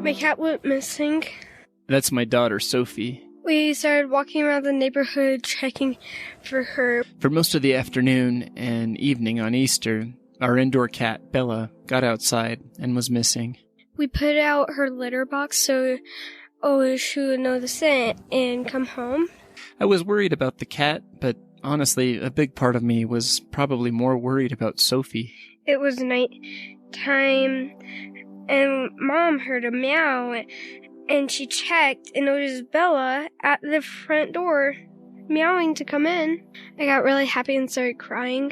My cat went missing. That's my daughter, Sophie. We started walking around the neighborhood checking for her. For most of the afternoon and evening on Easter, our indoor cat, Bella, got outside and was missing. We put out her litter box so she would notice it and come home. I was worried about the cat, but honestly, a big part of me was probably more worried about Sophie. It was night time, and Mom heard a meow, and she checked and noticed Bella at the front door, meowing to come in. I got really happy and started crying.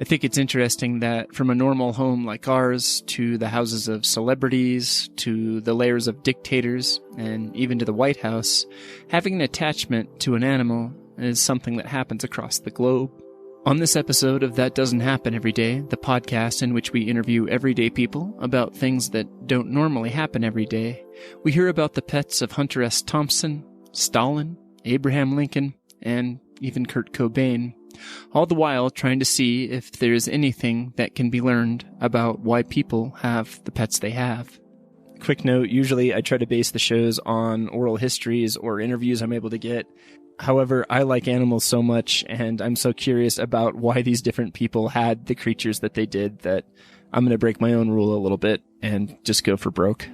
I think it's interesting that from a normal home like ours, to the houses of celebrities, to the lairs of dictators, and even to the White House, having an attachment to an animal is something that happens across the globe. On this episode of That Doesn't Happen Every Day, the podcast in which we interview everyday people about things that don't normally happen every day, we hear about the pets of Hunter S. Thompson, Stalin, Abraham Lincoln, and even Curt Cobain, all the while trying to see if there is anything that can be learned about why people have the pets they have. Quick note, usually I try to base the shows on oral histories or interviews I'm able to get. However, I like animals so much, and I'm so curious about why these different people had the creatures that they did, that I'm going to break my own rule a little bit and just go for broke.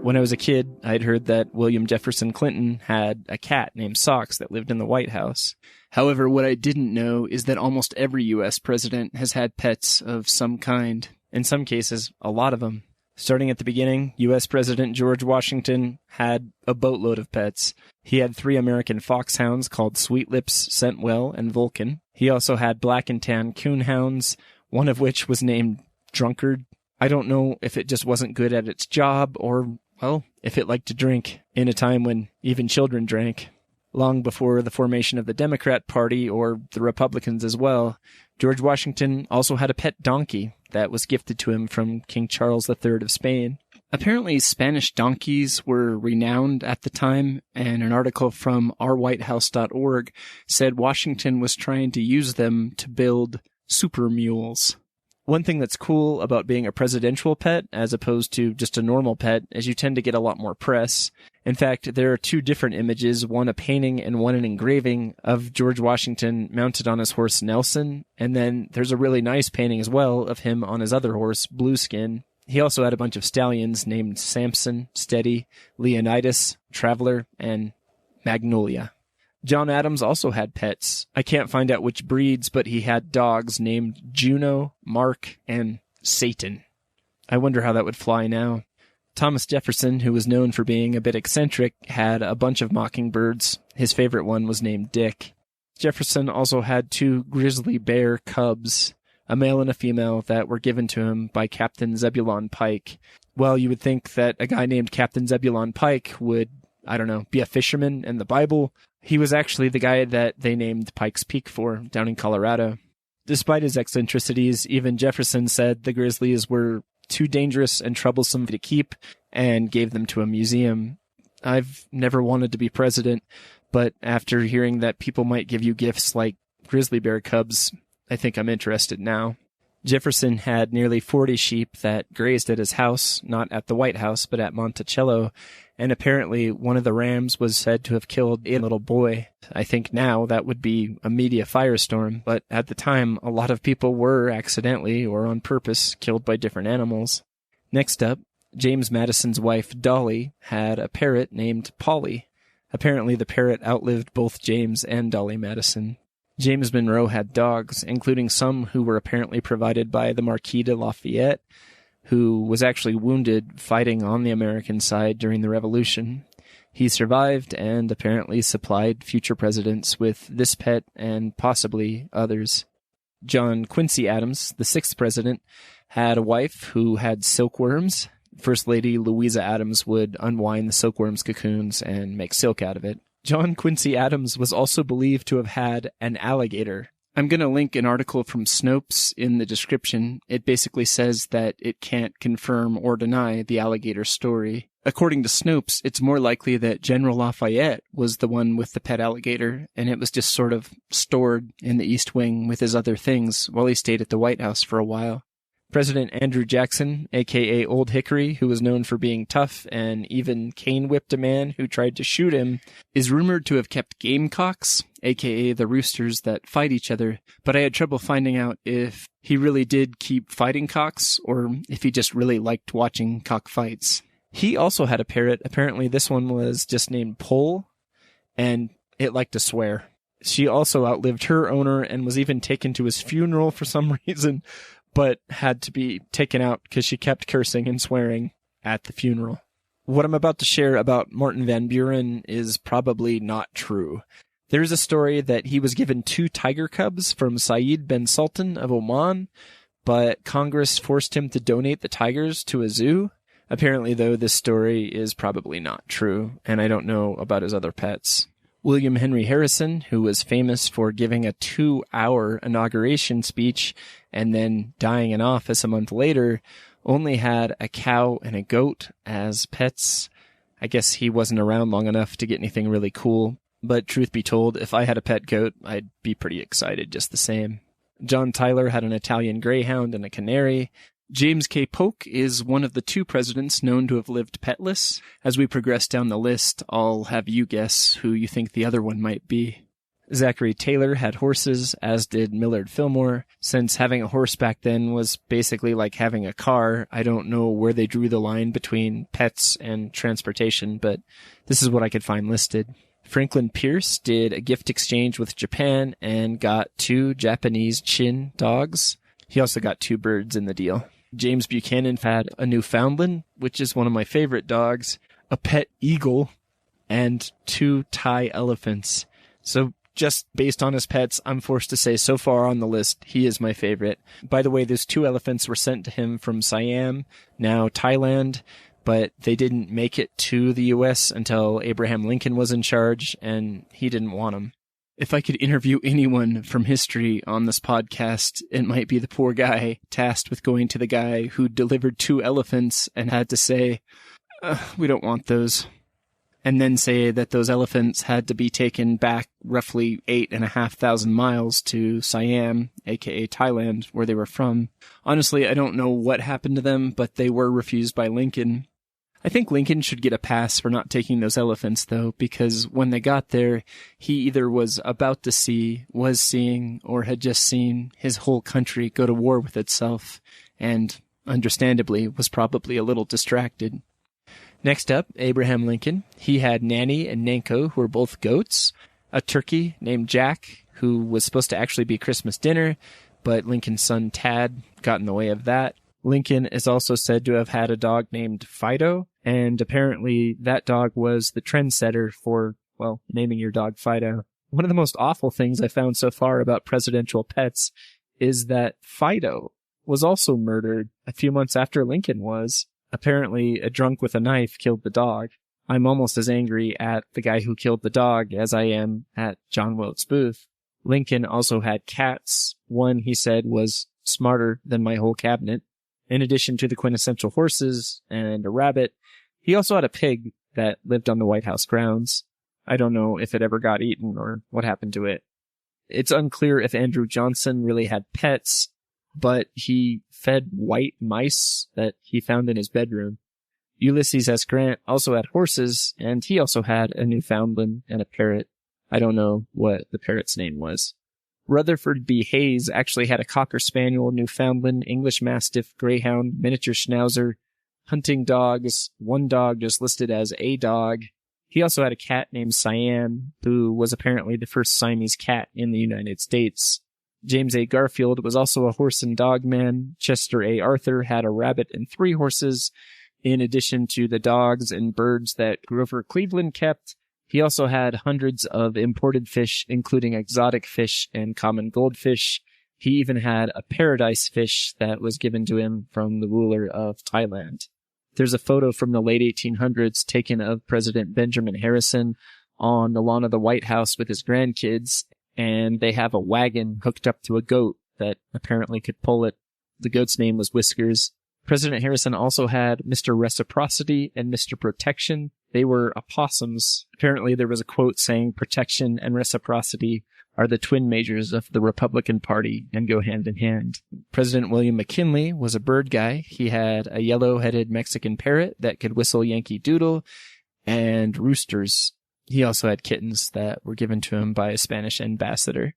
When I was a kid, I'd heard that William Jefferson Clinton had a cat named Socks that lived in the White House. However, what I didn't know is that almost every U.S. president has had pets of some kind. In some cases, a lot of them. Starting at the beginning, U.S. President George Washington had a boatload of pets. He had 3 American foxhounds called Sweet Lips, Scentwell, and Vulcan. He also had black and tan coonhounds, one of which was named Drunkard. I don't know if it just wasn't good at its job or, well, if it liked to drink in a time when even children drank. Long before the formation of the Democrat Party or the Republicans as well, George Washington also had a pet donkey that was gifted to him from King Charles III of Spain. Apparently, Spanish donkeys were renowned at the time, and an article from ourwhitehouse.org said Washington was trying to use them to build super mules. One thing that's cool about being a presidential pet, as opposed to just a normal pet, is you tend to get a lot more press. In fact, there are 2 different images, one a painting and one an engraving of George Washington mounted on his horse Nelson, and then there's a really nice painting as well of him on his other horse, Blueskin. He also had a bunch of stallions named Samson, Steady, Leonidas, Traveler, and Magnolia. John Adams also had pets. I can't find out which breeds, but he had dogs named Juno, Mark, and Satan. I wonder how that would fly now. Thomas Jefferson, who was known for being a bit eccentric, had a bunch of mockingbirds. His favorite one was named Dick. Jefferson also had 2 grizzly bear cubs, a male and a female, that were given to him by Captain Zebulon Pike. Well, you would think that a guy named Captain Zebulon Pike would, be a fisherman in the Bible. He was actually the guy that they named Pikes Peak for, down in Colorado. Despite his eccentricities, even Jefferson said the grizzlies were too dangerous and troublesome to keep, and gave them to a museum. I've never wanted to be president, but after hearing that people might give you gifts like grizzly bear cubs, I think I'm interested now. Jefferson had nearly 40 sheep that grazed at his house, not at the White House, but at Monticello, and apparently one of the rams was said to have killed a little boy. I think now that would be a media firestorm, but at the time, a lot of people were accidentally or on purpose killed by different animals. Next up, James Madison's wife, Dolly, had a parrot named Polly. Apparently the parrot outlived both James and Dolly Madison. James Monroe had dogs, including some who were apparently provided by the Marquis de Lafayette, who was actually wounded fighting on the American side during the Revolution. He survived and apparently supplied future presidents with this pet and possibly others. John Quincy Adams, the 6th president, had a wife who had silkworms. First Lady Louisa Adams would unwind the silkworms' cocoons and make silk out of it. John Quincy Adams was also believed to have had an alligator. I'm going to link an article from Snopes in the description. It basically says that it can't confirm or deny the alligator story. According to Snopes, it's more likely that General Lafayette was the one with the pet alligator, and it was just sort of stored in the East Wing with his other things while he stayed at the White House for a while. President Andrew Jackson, a.k.a. Old Hickory, who was known for being tough and even cane-whipped a man who tried to shoot him, is rumored to have kept gamecocks, a.k.a. the roosters that fight each other, but I had trouble finding out if he really did keep fighting cocks or if he just really liked watching cockfights. He also had a parrot. Apparently this one was just named Pole, and it liked to swear. She also outlived her owner and was even taken to his funeral for some reason, but had to be taken out because she kept cursing and swearing at the funeral. What I'm about to share about Martin Van Buren is probably not true. There's a story that he was given 2 tiger cubs from Saeed bin Sultan of Oman, but Congress forced him to donate the tigers to a zoo. Apparently, though, this story is probably not true, and I don't know about his other pets. William Henry Harrison, who was famous for giving a 2-hour inauguration speech and then dying in office a month later, only had a cow and a goat as pets. I guess he wasn't around long enough to get anything really cool, but truth be told, if I had a pet goat, I'd be pretty excited just the same. John Tyler had an Italian greyhound and a canary. James K. Polk is one of the 2 presidents known to have lived petless. As we progress down the list, I'll have you guess who you think the other one might be. Zachary Taylor had horses, as did Millard Fillmore. Since having a horse back then was basically like having a car, I don't know where they drew the line between pets and transportation, but this is what I could find listed. Franklin Pierce did a gift exchange with Japan and got 2 Japanese chin dogs. He also got 2 birds in the deal. James Buchanan had a Newfoundland, which is one of my favorite dogs, a pet eagle, and 2 Thai elephants. So just based on his pets, I'm forced to say so far on the list, he is my favorite. By the way, those 2 elephants were sent to him from Siam, now Thailand, but they didn't make it to the U.S. until Abraham Lincoln was in charge, and he didn't want them. If I could interview anyone from history on this podcast, it might be the poor guy tasked with going to the guy who delivered 2 elephants and had to say, we don't want those. And then say that those elephants had to be taken back roughly 8,500 miles to Siam, aka Thailand, where they were from. Honestly, I don't know what happened to them, but they were refused by Lincoln. I think Lincoln should get a pass for not taking those elephants, though, because when they got there, he either was about to see, was seeing, or had just seen his whole country go to war with itself, and, understandably, was probably a little distracted. Next up, Abraham Lincoln. He had Nanny and Nanko, who were both goats, a turkey named Jack, who was supposed to actually be Christmas dinner, but Lincoln's son Tad got in the way of that. Lincoln is also said to have had a dog named Fido, and apparently that dog was the trendsetter for, well, naming your dog Fido. One of the most awful things I found so far about presidential pets is that Fido was also murdered a few months after Lincoln was. Apparently, a drunk with a knife killed the dog. I'm almost as angry at the guy who killed the dog as I am at John Wilkes Booth. Lincoln also had cats. One, he said, was smarter than my whole cabinet. In addition to the quintessential horses and a rabbit, he also had a pig that lived on the White House grounds. I don't know if it ever got eaten or what happened to it. It's unclear if Andrew Johnson really had pets, but he fed white mice that he found in his bedroom. Ulysses S. Grant also had horses, and he also had a Newfoundland and a parrot. I don't know what the parrot's name was. Rutherford B. Hayes actually had a Cocker Spaniel, Newfoundland, English Mastiff, Greyhound, miniature Schnauzer, hunting dogs, one dog just listed as a dog. He also had a cat named Siam, who was apparently the first Siamese cat in the United States. James A. Garfield was also a horse and dog man. Chester A. Arthur had a rabbit and 3 horses, in addition to the dogs and birds that Grover Cleveland kept. He also had hundreds of imported fish, including exotic fish and common goldfish. He even had a paradise fish that was given to him from the ruler of Thailand. There's a photo from the late 1800s taken of President Benjamin Harrison on the lawn of the White House with his grandkids, and they have a wagon hooked up to a goat that apparently could pull it. The goat's name was Whiskers. President Harrison also had Mr. Reciprocity and Mr. Protection. They were opossums. Apparently there was a quote saying protection and reciprocity are the twin majors of the Republican Party and go hand in hand. President William McKinley was a bird guy. He had a yellow-headed Mexican parrot that could whistle Yankee Doodle and roosters. He also had kittens that were given to him by a Spanish ambassador.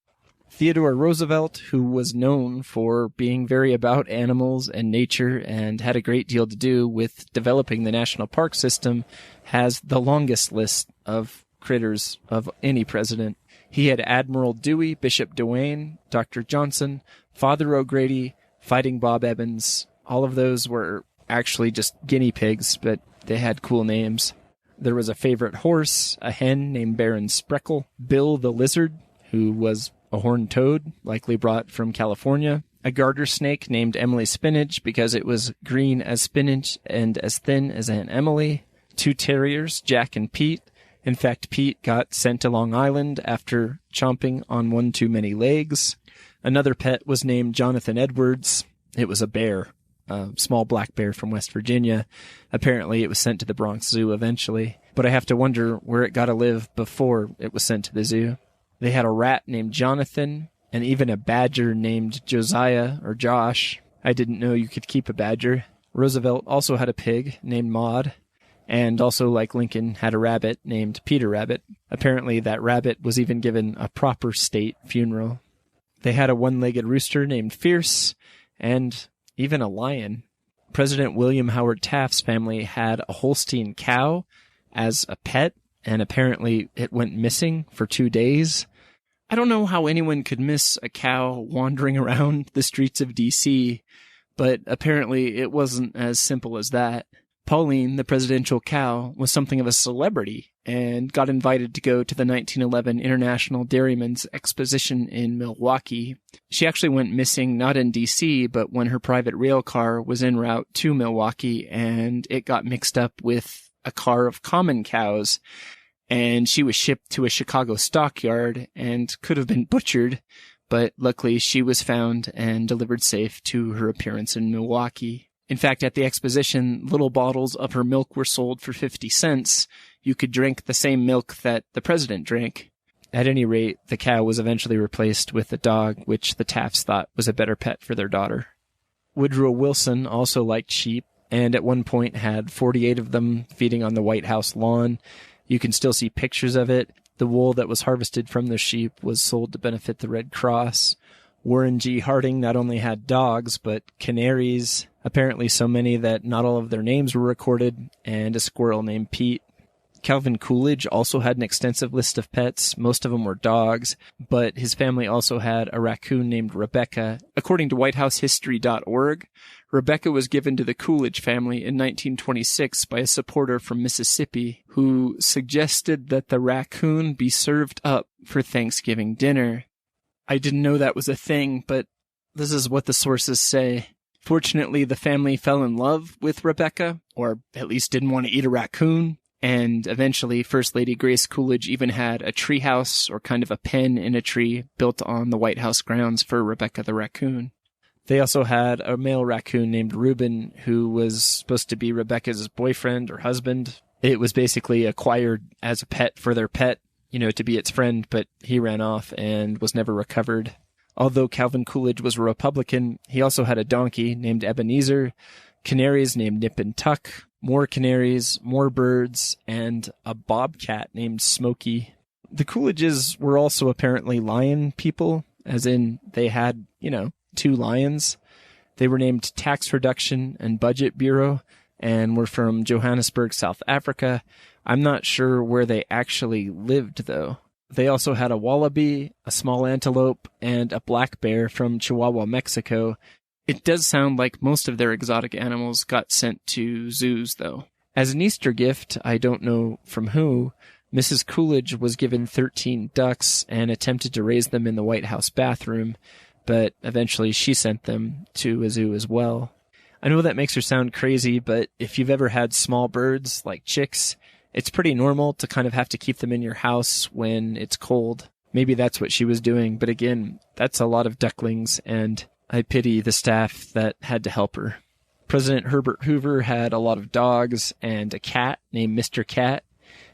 Theodore Roosevelt, who was known for being very about animals and nature and had a great deal to do with developing the national park system, has the longest list of critters of any president. He had Admiral Dewey, Bishop Duane, Dr. Johnson, Father O'Grady, Fighting Bob Evans. All of those were actually just guinea pigs, but they had cool names. There was a favorite horse, a hen named Baron Spreckle, Bill the Lizard, who was a horned toad, likely brought from California, a garter snake named Emily Spinach because it was green as spinach and as thin as Aunt Emily, 2 terriers, Jack and Pete. In fact, Pete got sent to Long Island after chomping on one too many legs. Another pet was named Jonathan Edwards. It was a bear, a small black bear from West Virginia. Apparently, it was sent to the Bronx Zoo eventually, but I have to wonder where it got to live before it was sent to the zoo. They had a rat named Jonathan, and even a badger named Josiah or Josh. I didn't know you could keep a badger. Roosevelt also had a pig named Maud, and also, like Lincoln, had a rabbit named Peter Rabbit. Apparently, that rabbit was even given a proper state funeral. They had a one-legged rooster named Fierce, and even a lion. President William Howard Taft's family had a Holstein cow as a pet, and apparently it went missing for 2 days. I don't know how anyone could miss a cow wandering around the streets of D.C., but apparently it wasn't as simple as that. Pauline, the presidential cow, was something of a celebrity and got invited to go to the 1911 International Dairymen's Exposition in Milwaukee. She actually went missing not in D.C., but when her private rail car was en route to Milwaukee, and it got mixed up with a car of common cows, and she was shipped to a Chicago stockyard and could have been butchered, but luckily she was found and delivered safe to her appearance in Milwaukee. In fact, at the exposition, little bottles of her milk were sold for 50 cents. You could drink the same milk that the president drank. At any rate, the cow was eventually replaced with a dog, which the Tafts thought was a better pet for their daughter. Woodrow Wilson also liked sheep, and at one point had 48 of them feeding on the White House lawn. You can still see pictures of it. The wool that was harvested from the sheep was sold to benefit the Red Cross. Warren G. Harding not only had dogs, but canaries, apparently so many that not all of their names were recorded, and a squirrel named Pete. Calvin Coolidge also had an extensive list of pets. Most of them were dogs, but his family also had a raccoon named Rebecca. According to WhiteHouseHistory.org, Rebecca was given to the Coolidge family in 1926 by a supporter from Mississippi who suggested that the raccoon be served up for Thanksgiving dinner. I didn't know that was a thing, but this is what the sources say. Fortunately, the family fell in love with Rebecca, or at least didn't want to eat a raccoon. And eventually, First Lady Grace Coolidge even had a treehouse, or kind of a pen in a tree, built on the White House grounds for Rebecca the raccoon. They also had a male raccoon named Reuben, who was supposed to be Rebecca's boyfriend or husband. It was basically acquired as a pet for their pet, to be its friend, but he ran off and was never recovered. Although Calvin Coolidge was a Republican, he also had a donkey named Ebenezer, canaries named Nip and Tuck, more canaries, more birds, and a bobcat named Smokey. The Coolidges were also apparently lion people, as in they had, 2 lions. They were named Tax Reduction and Budget Bureau and were from Johannesburg, South Africa. I'm not sure where they actually lived, though. They also had a wallaby, a small antelope, and a black bear from Chihuahua, Mexico. It does sound like most of their exotic animals got sent to zoos, though. As an Easter gift, I don't know from who, Mrs. Coolidge was given 13 ducks and attempted to raise them in the White House bathroom, but eventually she sent them to a zoo as well. I know that makes her sound crazy, but if you've ever had small birds, like chicks, it's pretty normal to kind of have to keep them in your house when it's cold. Maybe that's what she was doing, but again, that's a lot of ducklings, and I pity the staff that had to help her. President Herbert Hoover had a lot of dogs and a cat named Mr. Cat.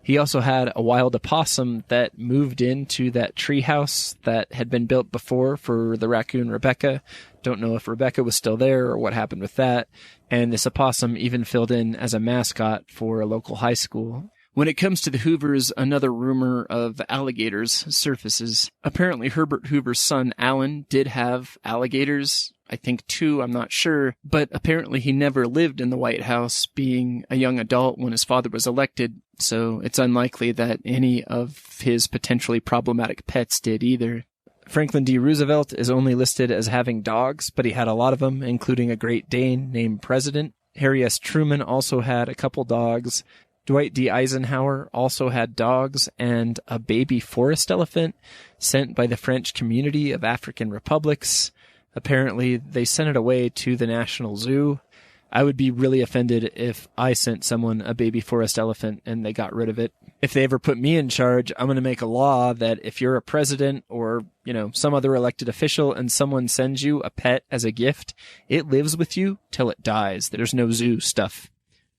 He also had a wild opossum that moved into that treehouse that had been built before for the raccoon Rebecca. Don't know if Rebecca was still there or what happened with that. And this opossum even filled in as a mascot for a local high school. When it comes to the Hoovers, another rumor of alligators surfaces. Apparently Herbert Hoover's son, Alan, did have alligators. I think 2, I'm not sure. But apparently he never lived in the White House, being a young adult when his father was elected. So it's unlikely that any of his potentially problematic pets did either. Franklin D. Roosevelt is only listed as having dogs, but he had a lot of them, including a Great Dane named President. Harry S. Truman also had a couple dogs. Dwight D. Eisenhower also had dogs and a baby forest elephant sent by the French Community of African Republics. Apparently, they sent it away to the National Zoo. I would be really offended if I sent someone a baby forest elephant and they got rid of it. If they ever put me in charge, I'm going to make a law that if you're a president or, some other elected official and someone sends you a pet as a gift, it lives with you till it dies. There's no zoo stuff.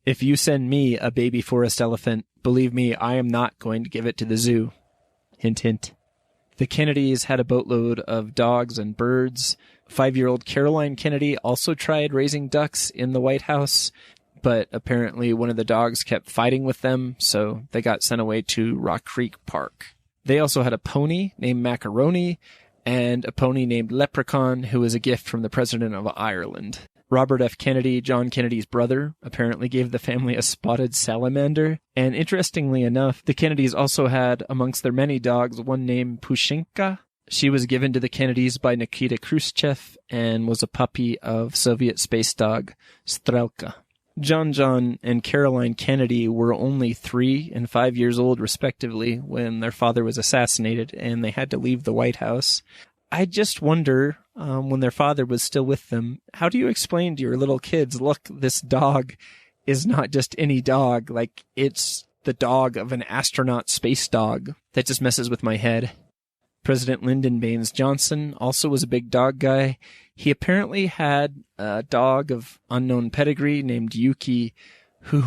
If you send me a baby forest elephant, believe me, I am not going to give it to the zoo. Hint, hint. The Kennedys had a boatload of dogs and birds. 5-year-old Caroline Kennedy also tried raising ducks in the White House, but apparently one of the dogs kept fighting with them, so they got sent away to Rock Creek Park. They also had a pony named Macaroni and a pony named Leprechaun, who was a gift from the President of Ireland. Robert F. Kennedy, John Kennedy's brother, apparently gave the family a spotted salamander. And interestingly enough, the Kennedys also had, amongst their many dogs, one named Pushinka. She was given to the Kennedys by Nikita Khrushchev and was a puppy of Soviet space dog Strelka. John and Caroline Kennedy were only 3 and 5 years old, respectively, when their father was assassinated and they had to leave the White House. I just wonder, when their father was still with them, how do you explain to your little kids, look, this dog is not just any dog, like it's the dog of an astronaut space dog? That just messes with my head. President Lyndon Baines Johnson also was a big dog guy. He apparently had a dog of unknown pedigree named Yuki who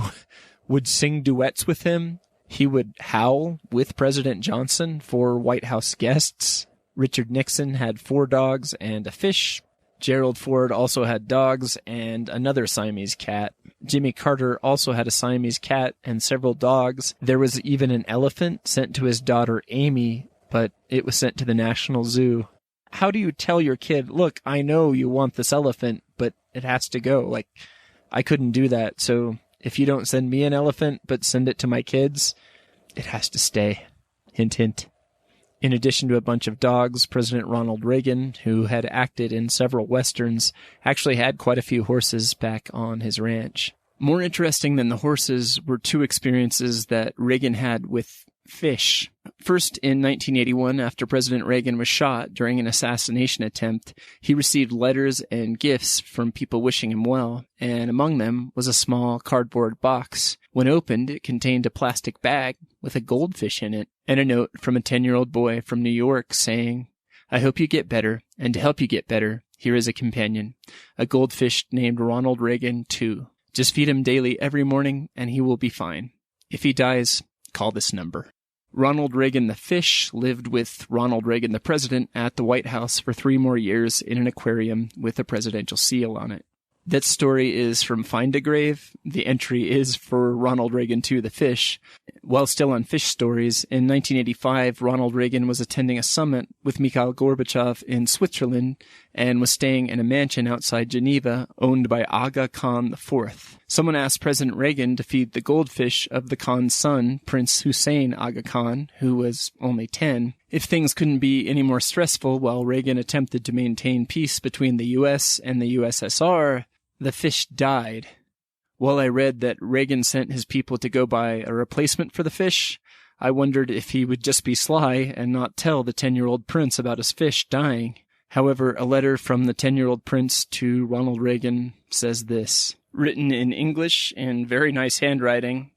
would sing duets with him. He would howl with President Johnson for White House guests. Richard Nixon had 4 dogs and a fish. Gerald Ford also had dogs and another Siamese cat. Jimmy Carter also had a Siamese cat and several dogs. There was even an elephant sent to his daughter Amy, but it was sent to the National Zoo. How do you tell your kid, look, I know you want this elephant, but it has to go? Like, I couldn't do that. So if you don't send me an elephant, but send it to my kids, it has to stay. Hint, hint. In addition to a bunch of dogs, President Ronald Reagan, who had acted in several westerns, actually had quite a few horses back on his ranch. More interesting than the horses were 2 experiences that Reagan had with fish. First, in 1981, after President Reagan was shot during an assassination attempt, he received letters and gifts from people wishing him well, and among them was a small cardboard box. When opened, it contained a plastic bag with a goldfish in it, and a note from a 10-year-old boy from New York saying, "I hope you get better, and to help you get better, here is a companion, a goldfish named Ronald Reagan, too. Just feed him daily every morning, and he will be fine. If he dies, call this number." Ronald Reagan the fish lived with Ronald Reagan the president at the White House for 3 more years in an aquarium with a presidential seal on it. That story is from Find a Grave. The entry is for Ronald Reagan II the fish. While still on fish stories, in 1985, Ronald Reagan was attending a summit with Mikhail Gorbachev in Switzerland and was staying in a mansion outside Geneva owned by Aga Khan IV. Someone asked President Reagan to feed the goldfish of the Khan's son, Prince Hussein Aga Khan, who was only 10. If things couldn't be any more stressful while Reagan attempted to maintain peace between the U.S. and the USSR, the fish died. While I read that Reagan sent his people to go buy a replacement for the fish, I wondered if he would just be sly and not tell the 10-year-old prince about his fish dying. However, a letter from the 10-year-old prince to Ronald Reagan says this, written in English in very nice handwriting.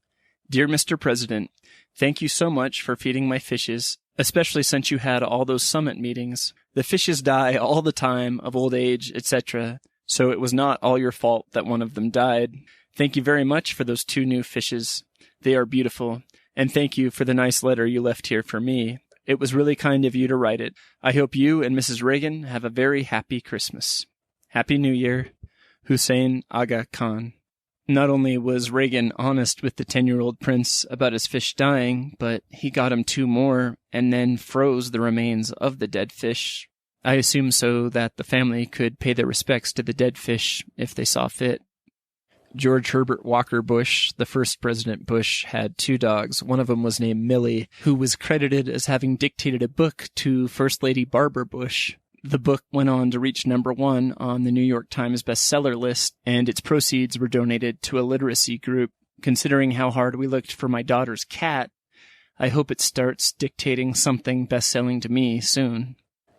"Dear Mr. President, thank you so much for feeding my fishes, especially since you had all those summit meetings. The fishes die all the time of old age, etc., So it was not all your fault that one of them died. Thank you very much for those 2 new fishes. They are beautiful. And thank you for the nice letter you left here for me. It was really kind of you to write it. I hope you and Mrs. Reagan have a very happy Christmas. Happy New Year, Hussein Aga Khan. Not only was Reagan honest with the 10-year-old prince about his fish dying, but he got him 2 more and then froze the remains of the dead fish. I assume so that the family could pay their respects to the dead fish if they saw fit. George Herbert Walker Bush, the first President Bush, had 2 dogs. One of them was named Millie, who was credited as having dictated a book to First Lady Barbara Bush. The book went on to reach number 1 on the New York Times bestseller list, and its proceeds were donated to a literacy group. Considering how hard we looked for my daughter's cat, I hope it starts dictating something best-selling to me soon.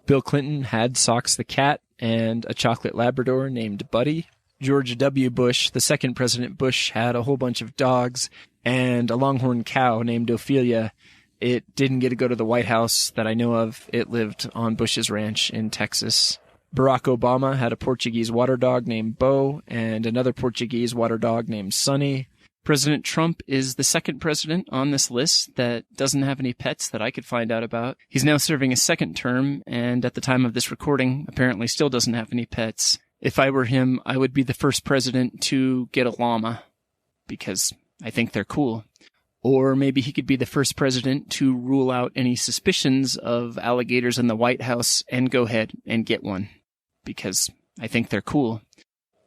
Bill Clinton had Socks the cat and a chocolate Labrador named Buddy. George W. Bush, the second President Bush, had a whole bunch of dogs and a longhorn cow named Ophelia. It didn't get to go to the White House that I know of. It lived on Bush's ranch in Texas. Barack Obama had a Portuguese water dog named Bo and another Portuguese water dog named Sonny. President Trump is the second president on this list that doesn't have any pets that I could find out about. He's now serving a second term, and at the time of this recording, apparently still doesn't have any pets. If I were him, I would be the first president to get a llama, because I think they're cool. Or maybe he could be the first president to rule out any suspicions of alligators in the White House and go ahead and get one, because I think they're cool.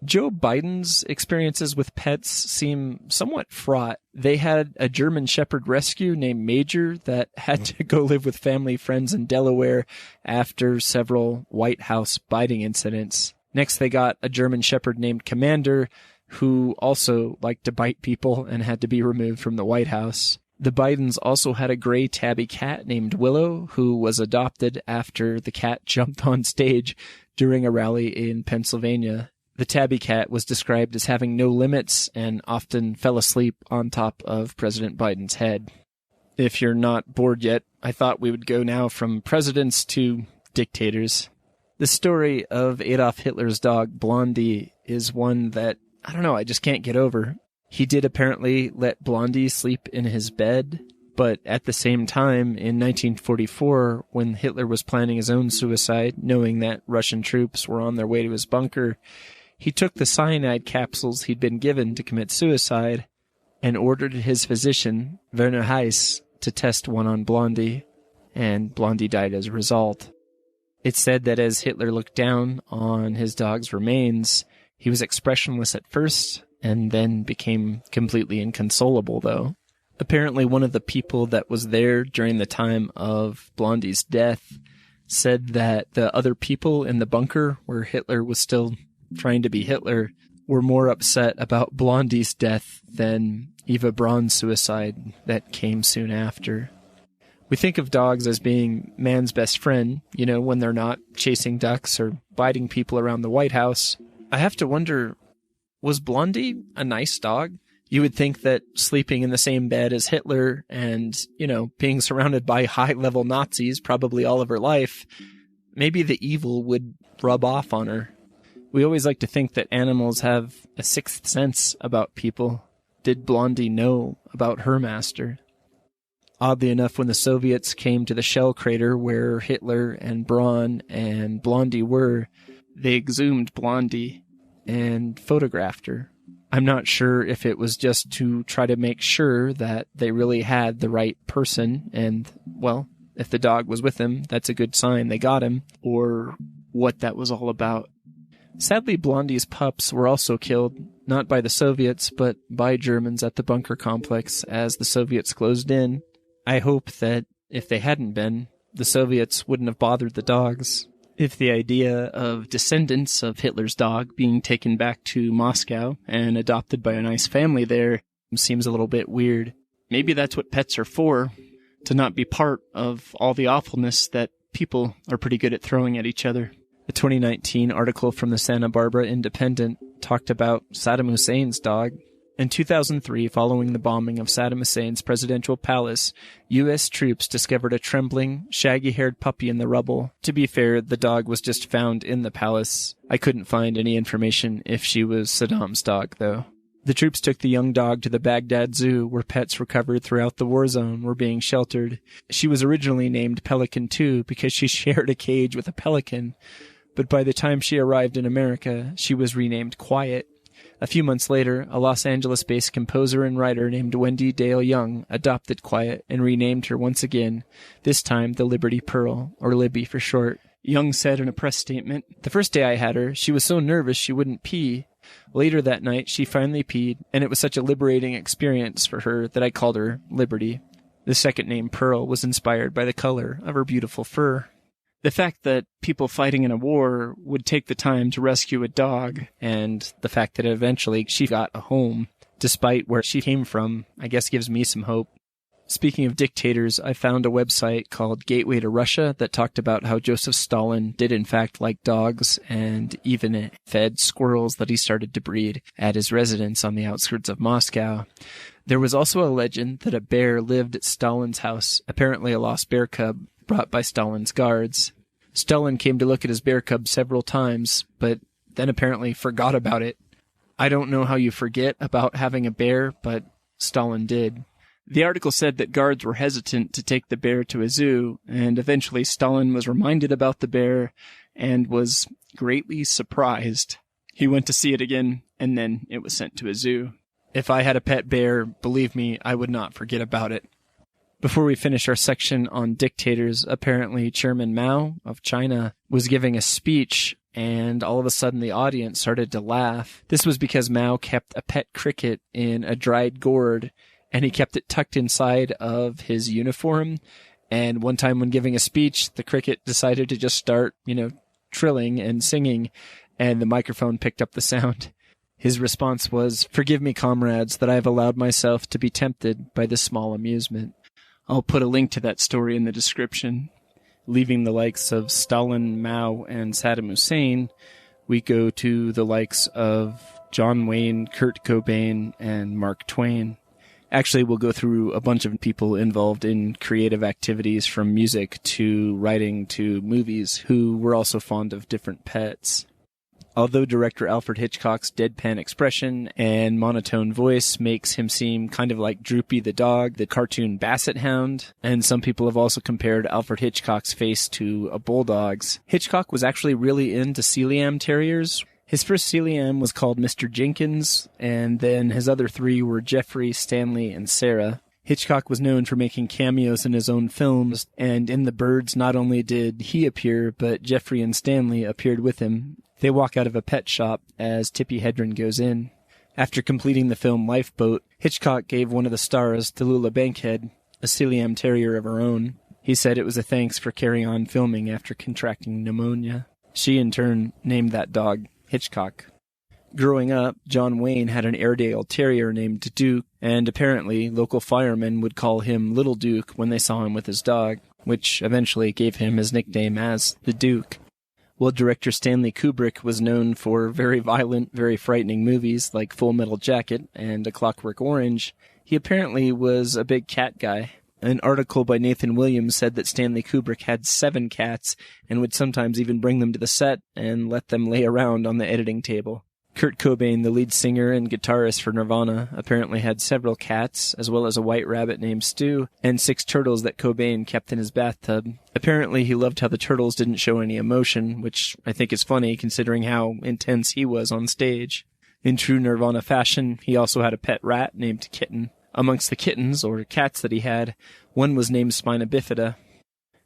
Joe Biden's experiences with pets seem somewhat fraught. They had a German Shepherd rescue named Major that had to go live with family friends in Delaware after several White House biting incidents. Next, they got a German Shepherd named Commander, who also liked to bite people and had to be removed from the White House. The Bidens also had a gray tabby cat named Willow, who was adopted after the cat jumped on stage during a rally in Pennsylvania. The tabby cat was described as having no limits and often fell asleep on top of President Biden's head. If you're not bored yet, I thought we would go now from presidents to dictators. The story of Adolf Hitler's dog, Blondie, is one that, I just can't get over. He did apparently let Blondie sleep in his bed, but at the same time, in 1944, when Hitler was planning his own suicide, knowing that Russian troops were on their way to his bunker, he took the cyanide capsules he'd been given to commit suicide and ordered his physician, Werner Heiss, to test one on Blondie, and Blondie died as a result. It's said that as Hitler looked down on his dog's remains, he was expressionless at first, and then became completely inconsolable, though. Apparently, one of the people that was there during the time of Blondie's death said that the other people in the bunker where Hitler was still trying to be Hitler were more upset about Blondie's death than Eva Braun's suicide that came soon after. We think of dogs as being man's best friend, when they're not chasing ducks or biting people around the White House. I have to wonder, was Blondie a nice dog? You would think that sleeping in the same bed as Hitler and, being surrounded by high-level Nazis probably all of her life, maybe the evil would rub off on her. We always like to think that animals have a sixth sense about people. Did Blondie know about her master? Oddly enough, when the Soviets came to the shell crater where Hitler and Braun and Blondie were, they exhumed Blondie and photographed her. I'm not sure if it was just to try to make sure that they really had the right person and, if the dog was with him, that's a good sign they got him, or what that was all about. Sadly, Blondie's pups were also killed, not by the Soviets, but by Germans at the bunker complex as the Soviets closed in. I hope that if they hadn't been, the Soviets wouldn't have bothered the dogs. If the idea of descendants of Hitler's dog being taken back to Moscow and adopted by a nice family there seems a little bit weird. Maybe that's what pets are for, to not be part of all the awfulness that people are pretty good at throwing at each other. A 2019 article from the Santa Barbara Independent talked about Saddam Hussein's dog. In 2003, following the bombing of Saddam Hussein's presidential palace, U.S. troops discovered a trembling, shaggy-haired puppy in the rubble. To be fair, the dog was just found in the palace. I couldn't find any information if she was Saddam's dog, though. The troops took the young dog to the Baghdad Zoo, where pets recovered throughout the war zone were being sheltered. She was originally named Pelican 2 because she shared a cage with a pelican, but by the time she arrived in America, she was renamed Quiet. A few months later, a Los Angeles-based composer and writer named Wendy Dale Young adopted Quiet and renamed her once again, this time the Liberty Pearl, or Libby for short. Young said in a press statement, "The first day I had her, she was so nervous she wouldn't pee. Later that night, she finally peed, and it was such a liberating experience for her that I called her Liberty." The second name, Pearl, was inspired by the color of her beautiful fur. The fact that people fighting in a war would take the time to rescue a dog, and the fact that eventually she got a home, despite where she came from, I guess gives me some hope. Speaking of dictators, I found a website called Gateway to Russia that talked about how Joseph Stalin did in fact like dogs, and even fed squirrels that he started to breed at his residence on the outskirts of Moscow. There was also a legend that a bear lived at Stalin's house, apparently a lost bear cub, brought by Stalin's guards. Stalin came to look at his bear cub several times, but then apparently forgot about it. I don't know how you forget about having a bear, but Stalin did. The article said that guards were hesitant to take the bear to a zoo, and eventually Stalin was reminded about the bear and was greatly surprised. He went to see it again, and then it was sent to a zoo. If I had a pet bear, believe me, I would not forget about it. Before we finish our section on dictators, apparently Chairman Mao of China was giving a speech, and all of a sudden the audience started to laugh. This was because Mao kept a pet cricket in a dried gourd, and he kept it tucked inside of his uniform. And one time when giving a speech, the cricket decided to just start, trilling and singing, and the microphone picked up the sound. His response was, "Forgive me, comrades, that I have allowed myself to be tempted by this small amusement." I'll put a link to that story in the description. Leaving the likes of Stalin, Mao, and Saddam Hussein, we go to the likes of John Wayne, Curt Cobain, and Mark Twain. Actually, we'll go through a bunch of people involved in creative activities from music to writing to movies who were also fond of different pets. Although director Alfred Hitchcock's deadpan expression and monotone voice makes him seem kind of like Droopy the dog, the cartoon Basset Hound, and some people have also compared Alfred Hitchcock's face to a bulldog's, Hitchcock was actually really into Sealyham Terriers. His first Sealyham was called Mr. Jenkins, and then his other three were Jeffrey, Stanley, and Sarah. Hitchcock was known for making cameos in his own films, and in The Birds not only did he appear, but Jeffrey and Stanley appeared with him. They walk out of a pet shop as Tippi Hedren goes in. After completing the film Lifeboat, Hitchcock gave one of the stars to Lula Bankhead, a Sealyham Terrier of her own. He said it was a thanks for carrying on filming after contracting pneumonia. She, in turn, named that dog Hitchcock. Growing up, John Wayne had an Airedale Terrier named Duke, and apparently local firemen would call him Little Duke when they saw him with his dog, which eventually gave him his nickname as the Duke. While director Stanley Kubrick was known for very violent, very frightening movies like Full Metal Jacket and A Clockwork Orange, he apparently was a big cat guy. An article by Nathan Williams said that Stanley Kubrick had 7 cats and would sometimes even bring them to the set and let them lay around on the editing table. Curt Cobain, the lead singer and guitarist for Nirvana, apparently had several cats, as well as a white rabbit named Stu, and 6 turtles that Cobain kept in his bathtub. Apparently he loved how the turtles didn't show any emotion, which I think is funny considering how intense he was on stage. In true Nirvana fashion, he also had a pet rat named Kitten. Amongst the kittens, or cats that he had, one was named Spina Bifida.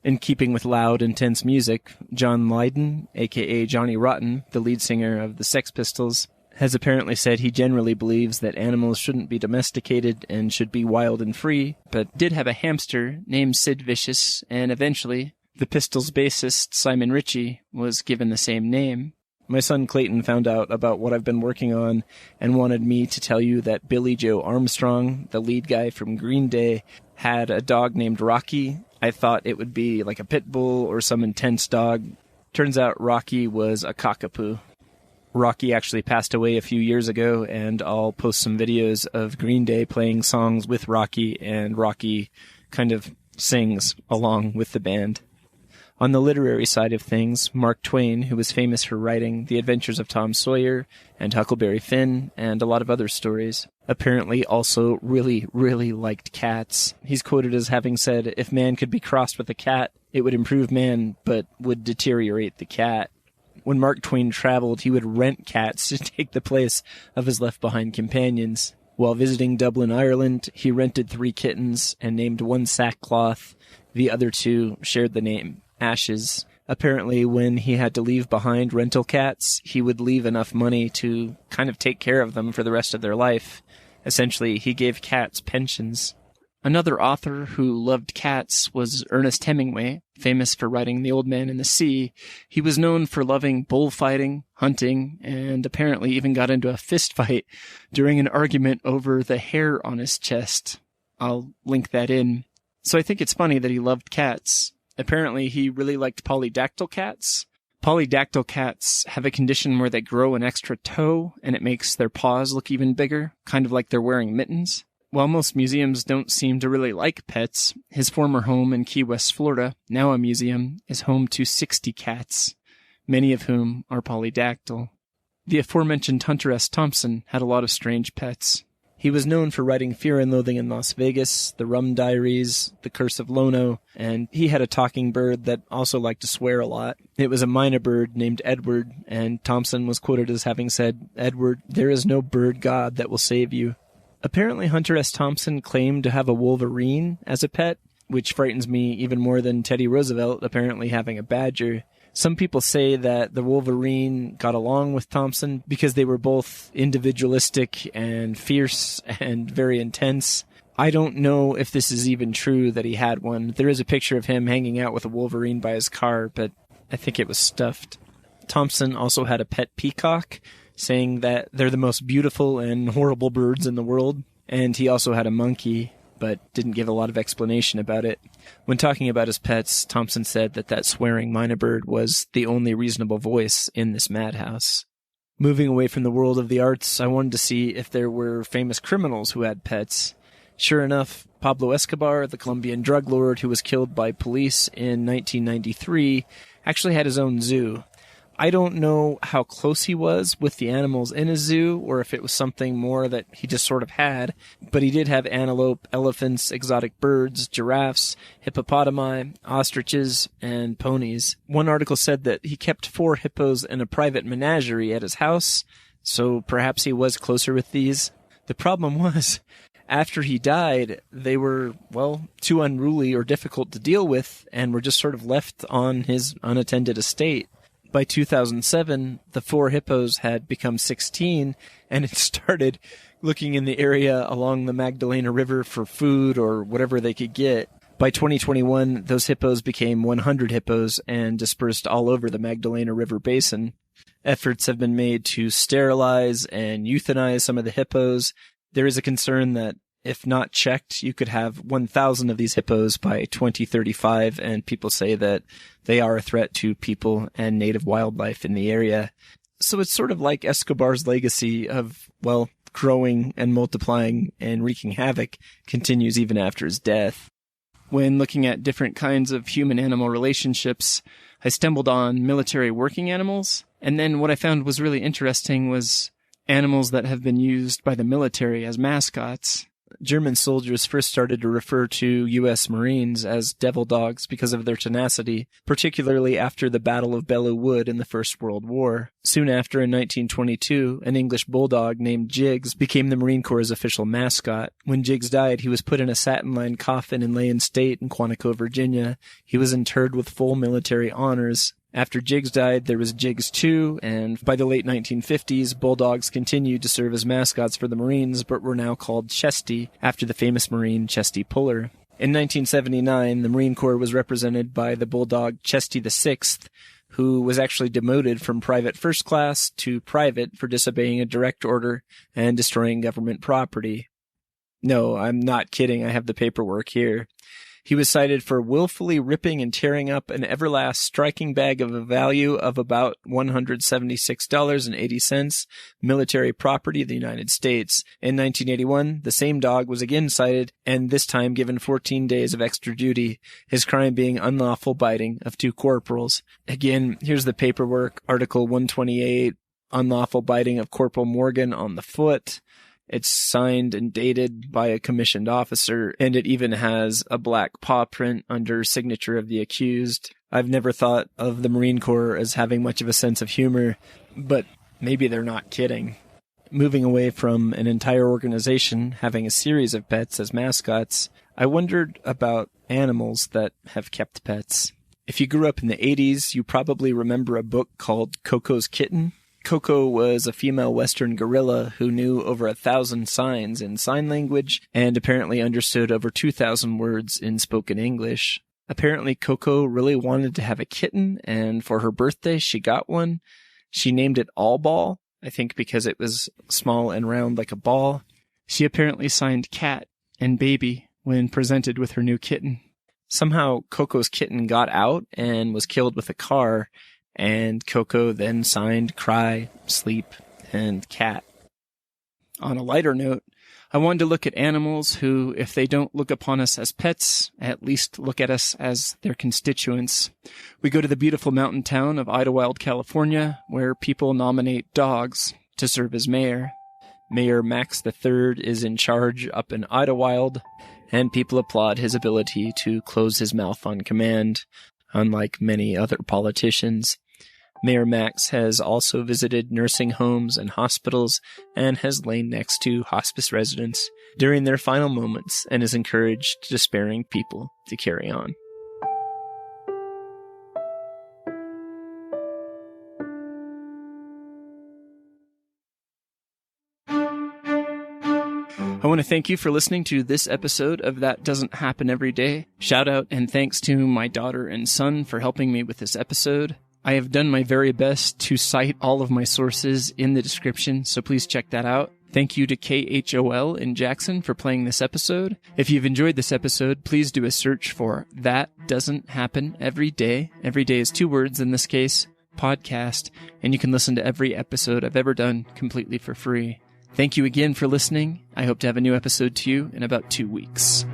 In keeping with loud, intense music, John Lydon, a.k.a. Johnny Rotten, the lead singer of the Sex Pistols, has apparently said he generally believes that animals shouldn't be domesticated and should be wild and free, but did have a hamster named Sid Vicious, and eventually, the Pistols' bassist, Simon Ritchie, was given the same name. My son Clayton found out about what I've been working on and wanted me to tell you that Billy Joe Armstrong, the lead guy from Green Day, had a dog named Rocky. I thought it would be like a pit bull or some intense dog. Turns out Rocky was a cockapoo. Rocky actually passed away a few years ago, and I'll post some videos of Green Day playing songs with Rocky, and Rocky kind of sings along with the band. On the literary side of things, Mark Twain, who was famous for writing The Adventures of Tom Sawyer and Huckleberry Finn and a lot of other stories, apparently also really, really liked cats. He's quoted as having said, "If man could be crossed with a cat, it would improve man, but would deteriorate the cat." When Mark Twain traveled, he would rent cats to take the place of his left-behind companions. While visiting Dublin, Ireland, he rented 3 kittens and named one Sackcloth. The other 2 shared the name Ashes. Apparently, when he had to leave behind rental cats, he would leave enough money to kind of take care of them for the rest of their life. Essentially, he gave cats pensions. Another author who loved cats was Ernest Hemingway, famous for writing The Old Man and the Sea. He was known for loving bullfighting, hunting, and apparently even got into a fist fight during an argument over the hair on his chest. I'll link that in. So I think it's funny that he loved cats. Apparently, he really liked polydactyl cats. Polydactyl cats have a condition where they grow an extra toe, and it makes their paws look even bigger, kind of like they're wearing mittens. While most museums don't seem to really like pets, his former home in Key West, Florida, now a museum, is home to 60 cats, many of whom are polydactyl. The aforementioned Hunter S. Thompson had a lot of strange pets. He was known for writing Fear and Loathing in Las Vegas, The Rum Diaries, The Curse of Lono, and he had a talking bird that also liked to swear a lot. It was a mynah bird named Edward, and Thompson was quoted as having said, "Edward, there is no bird god that will save you." Apparently Hunter S. Thompson claimed to have a wolverine as a pet, which frightens me even more than Teddy Roosevelt apparently having a badger. Some people say that the wolverine got along with Thompson because they were both individualistic and fierce and very intense. I don't know if this is even true that he had one. There is a picture of him hanging out with a wolverine by his car, but I think it was stuffed. Thompson also had a pet peacock, saying that they're the most beautiful and horrible birds in the world. And he also had a monkey, but didn't give a lot of explanation about it. When talking about his pets, Thompson said that swearing mynah bird was the only reasonable voice in this madhouse. Moving away from the world of the arts, I wanted to see if there were famous criminals who had pets. Sure enough, Pablo Escobar, the Colombian drug lord who was killed by police in 1993, actually had his own zoo. I don't know how close he was with the animals in his zoo, or if it was something more that he just sort of had, but he did have antelope, elephants, exotic birds, giraffes, hippopotami, ostriches, and ponies. One article said that he kept 4 hippos in a private menagerie at his house, so perhaps he was closer with these. The problem was, after he died, they were, too unruly or difficult to deal with, and were just sort of left on his unattended estate. By 2007, the 4 hippos had become 16, and it started looking in the area along the Magdalena River for food or whatever they could get. By 2021, those hippos became 100 hippos and dispersed all over the Magdalena River basin. Efforts have been made to sterilize and euthanize some of the hippos. There is a concern that if not checked, you could have 1,000 of these hippos by 2035, and people say that they are a threat to people and native wildlife in the area. So it's sort of like Escobar's legacy of, growing and multiplying and wreaking havoc continues even after his death. When looking at different kinds of human-animal relationships, I stumbled on military working animals, and then what I found was really interesting was animals that have been used by the military as mascots. German soldiers first started to refer to U.S. Marines as devil dogs because of their tenacity, particularly after the Battle of Belleau Wood in the First World War. Soon after, in 1922, an English bulldog named Jiggs became the Marine Corps' official mascot. When Jiggs died, he was put in a satin-lined coffin and lay in state in Quantico, Virginia. He was interred with full military honors. After Jiggs died, there was Jiggs 2, and by the late 1950s, bulldogs continued to serve as mascots for the Marines, but were now called Chesty, after the famous Marine Chesty Puller. In 1979, the Marine Corps was represented by the bulldog Chesty VI, who was actually demoted from private first class to private for disobeying a direct order and destroying government property. No, I'm not kidding. I have the paperwork here. He was cited for willfully ripping and tearing up an Everlast striking bag of a value of about $176.80 military property of the United States. In 1981, the same dog was again cited, and this time given 14 days of extra duty, his crime being unlawful biting of 2 corporals. Again, here's the paperwork, Article 128, unlawful biting of Corporal Morgan on the foot. It's signed and dated by a commissioned officer, and it even has a black paw print under signature of the accused. I've never thought of the Marine Corps as having much of a sense of humor, but maybe they're not kidding. Moving away from an entire organization having a series of pets as mascots, I wondered about animals that have kept pets. If you grew up in the 80s, you probably remember a book called Coco's Kitten. Coco was a female Western gorilla who knew over 1,000 signs in sign language and apparently understood over 2,000 words in spoken English. Apparently, Coco really wanted to have a kitten, and for her birthday, she got one. She named it All Ball, I think because it was small and round like a ball. She apparently signed Cat and Baby when presented with her new kitten. Somehow, Coco's kitten got out and was killed with a car, and Coco then signed Cry, Sleep, and Cat. On a lighter note, I wanted to look at animals who, if they don't look upon us as pets, at least look at us as their constituents. We go to the beautiful mountain town of Idlewild, California, where people nominate dogs to serve as mayor. Mayor Max III is in charge up in Idlewild, and people applaud his ability to close his mouth on command, unlike many other politicians. Mayor Max has also visited nursing homes and hospitals and has lain next to hospice residents during their final moments and has encouraged despairing people to carry on. I want to thank you for listening to this episode of That Doesn't Happen Every Day. Shout out and thanks to my daughter and son for helping me with this episode. I have done my very best to cite all of my sources in the description, so please check that out. Thank you to KHOL in Jackson for playing this episode. If you've enjoyed this episode, please do a search for That Doesn't Happen Every Day. Every day is 2 words in this case, podcast, and you can listen to every episode I've ever done completely for free. Thank you again for listening. I hope to have a new episode to you in about 2 weeks.